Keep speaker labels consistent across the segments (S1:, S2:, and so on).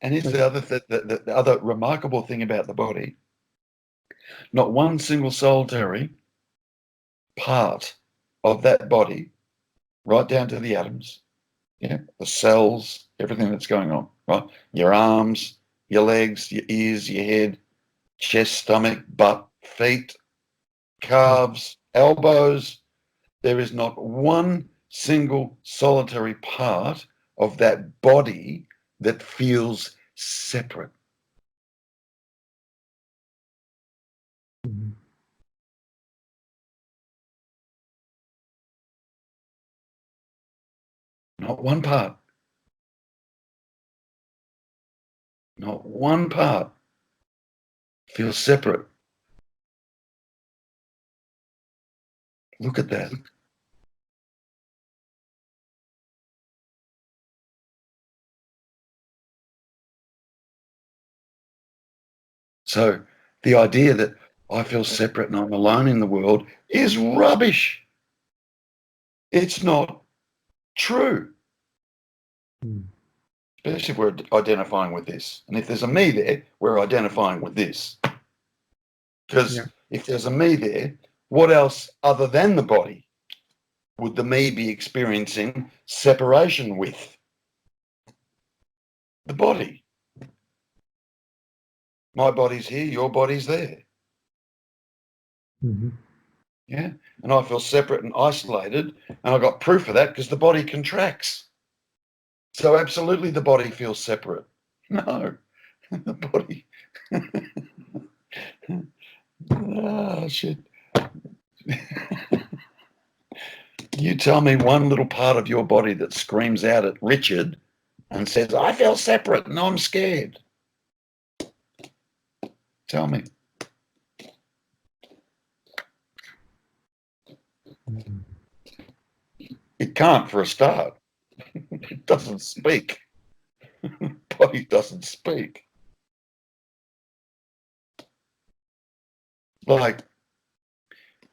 S1: And it's the other remarkable thing about the body. Not one single solitary part of that body, right down to the atoms, yeah, the cells, everything that's going on, right? Your arms, your legs, your ears, your head, chest, stomach, butt, feet, calves, elbows. There is not one single solitary part of that body that feels separate.
S2: Mhm.
S1: Not one part. Not one part feels separate. Look at that. So the idea that I feel separate and I'm alone in the world is rubbish. It's not true,
S2: Mm.
S1: especially if we're identifying with this. And if there's a me there, we're identifying with this. Because if there's a me there, what else other than the body would the me be experiencing separation with? The body. My body's here, your body's there.
S2: Mm-hmm.
S1: Yeah. And I feel separate and isolated. And I got proof of that because the body contracts. So absolutely the body feels separate. No, the body. Oh, shit. You tell me one little part of your body that screams out at Richard and says, I feel separate and I'm scared. Tell me.
S2: Mm-hmm.
S1: It can't for a start. It doesn't speak. Body doesn't speak. Like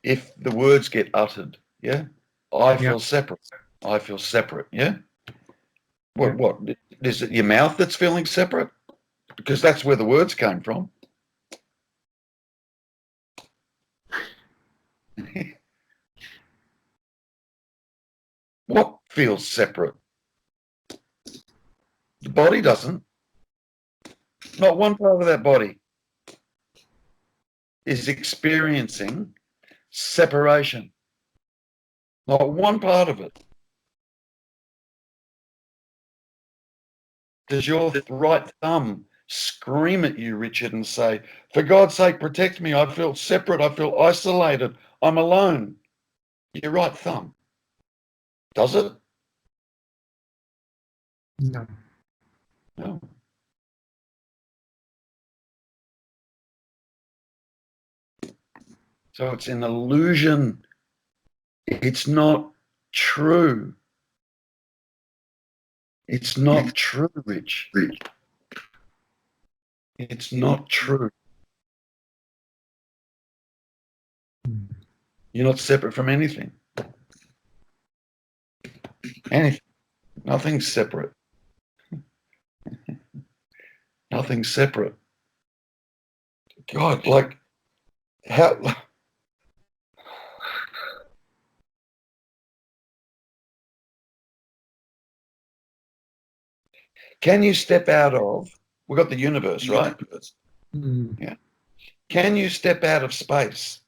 S1: if the words get uttered, yeah, I feel separate. I feel separate, yeah? What? Is it your mouth that's feeling separate? Because that's where the words came from. What feels separate? The body doesn't. Not one part of that body is experiencing separation. Not one part of it. Does your right thumb scream at you, Richard, and say, for God's sake, protect me. I feel separate. I feel isolated. I'm alone. Your right thumb. Does it?
S2: No.
S1: No. So it's an illusion. It's not true. It's not true, Rich. It's not true.
S2: Mm.
S1: You're not separate from anything. Anything. Nothing's separate. Nothing's separate. God, like, how? Can you step out of, we've got the universe, right?
S2: Mm.
S1: Yeah. Can you step out of space?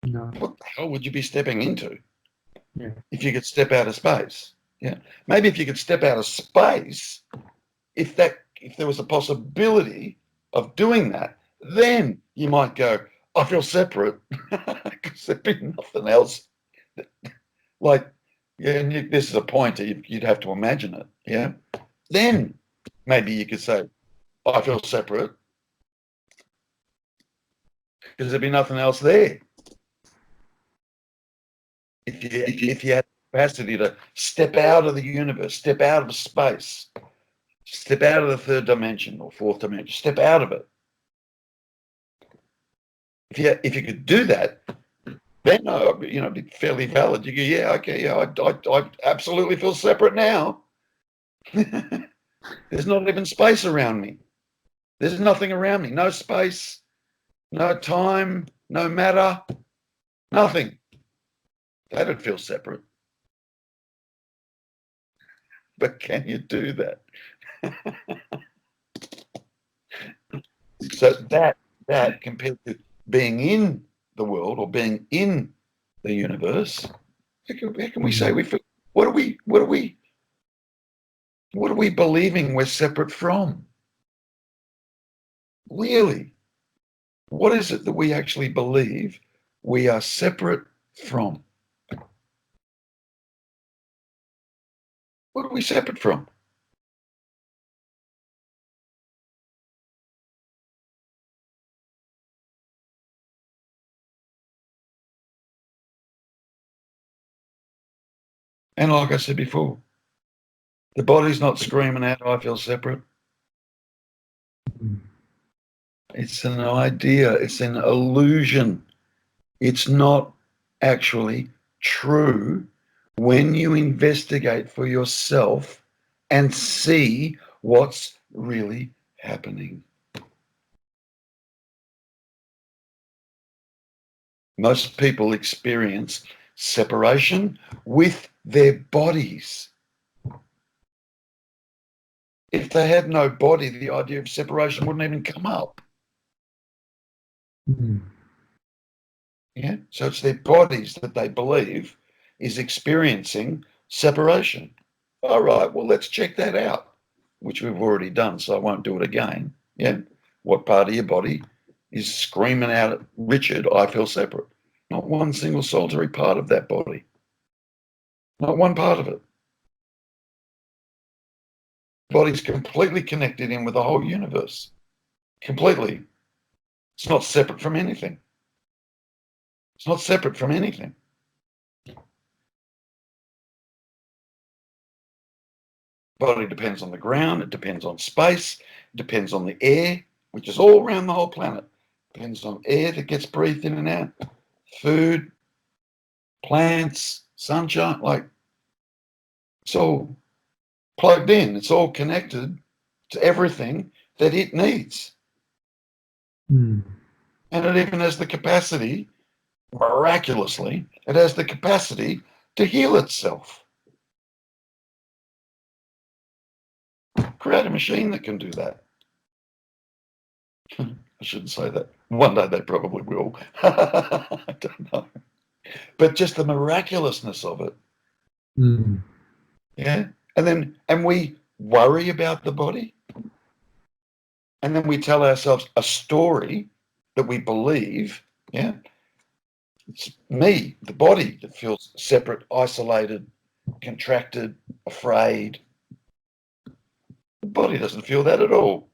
S2: No.
S1: What the hell would you be stepping into
S2: Yeah.
S1: if you could step out of space? Yeah. Maybe if you could step out of space, if there was a possibility of doing that, then you might go, I feel separate because there'd be nothing else. Like, yeah, and this is a point you'd have to imagine it. Yeah. Then maybe you could say, I feel separate because there'd be nothing else there. If you had the capacity to step out of the universe, step out of space, step out of the third dimension or fourth dimension, step out of it. If you could do that, then it'd be fairly valid. You go, yeah, okay, yeah, I absolutely feel separate now. There's not even space around me. There's nothing around me. No space, no time, no matter, nothing. That'd feel separate. But can you do that? So that compared to being in the world or being in the universe, how can we say we feel? What are we believing we're separate from? Really? What is it that we actually believe we are separate from? What are we separate from? And like I said before, the body's not screaming out, I feel separate. It's an idea, it's an illusion. It's not actually true when you investigate for yourself and see what's really happening. Most people experience separation with their bodies. If they had no body, the idea of separation wouldn't even come up. Yeah. So it's their bodies that they believe is experiencing separation. All right, well, let's check that out, which we've already done, so I won't do it again. Yeah. What part of your body is screaming out at Richard, I feel separate? Not one single solitary part of that body. Not one part of it. The body's completely connected in with the whole universe. Completely. It's not separate from anything. It's not separate from anything. Body depends on the ground, it depends on space, it depends on the air, which is all around the whole planet. It depends on air that gets breathed in and out, food, plants, sunshine, like it's all plugged in, it's all connected to everything that it needs. And it even has the capacity, miraculously, it has the capacity to heal itself. Create a machine that can do that. I shouldn't say that. One day they probably will. I don't know. But just the miraculousness of it. Yeah. And we worry about the body. And then we tell ourselves a story that we believe. Yeah. It's me, the body, that feels separate, isolated, contracted, afraid. The body doesn't feel that at all.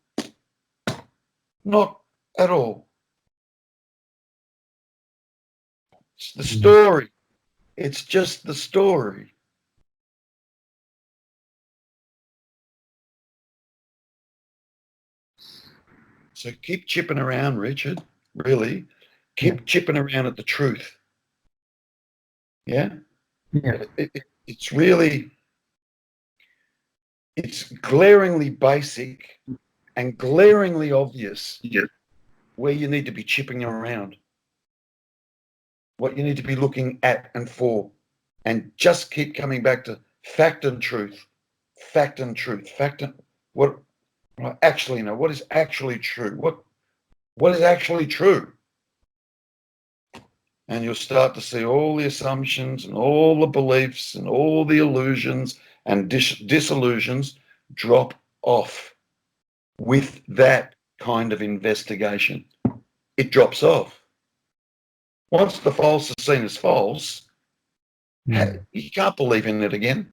S1: Not at all. It's the story. It's just the story. So keep chipping around, Richard, really. Keep chipping around at the truth. Yeah?
S2: Yeah.
S1: It's really, it's glaringly basic and glaringly obvious where you need to be chipping around, what you need to be looking at and for, and just keep coming back to fact and truth, fact and truth, fact and what actually, you know, what is actually true? What is actually true? And you'll start to see all the assumptions and all the beliefs and all the illusions and disillusions drop off with that kind of investigation. It drops off. Once the false is seen as false, you can't believe in it again.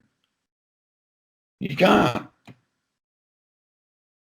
S1: You can't.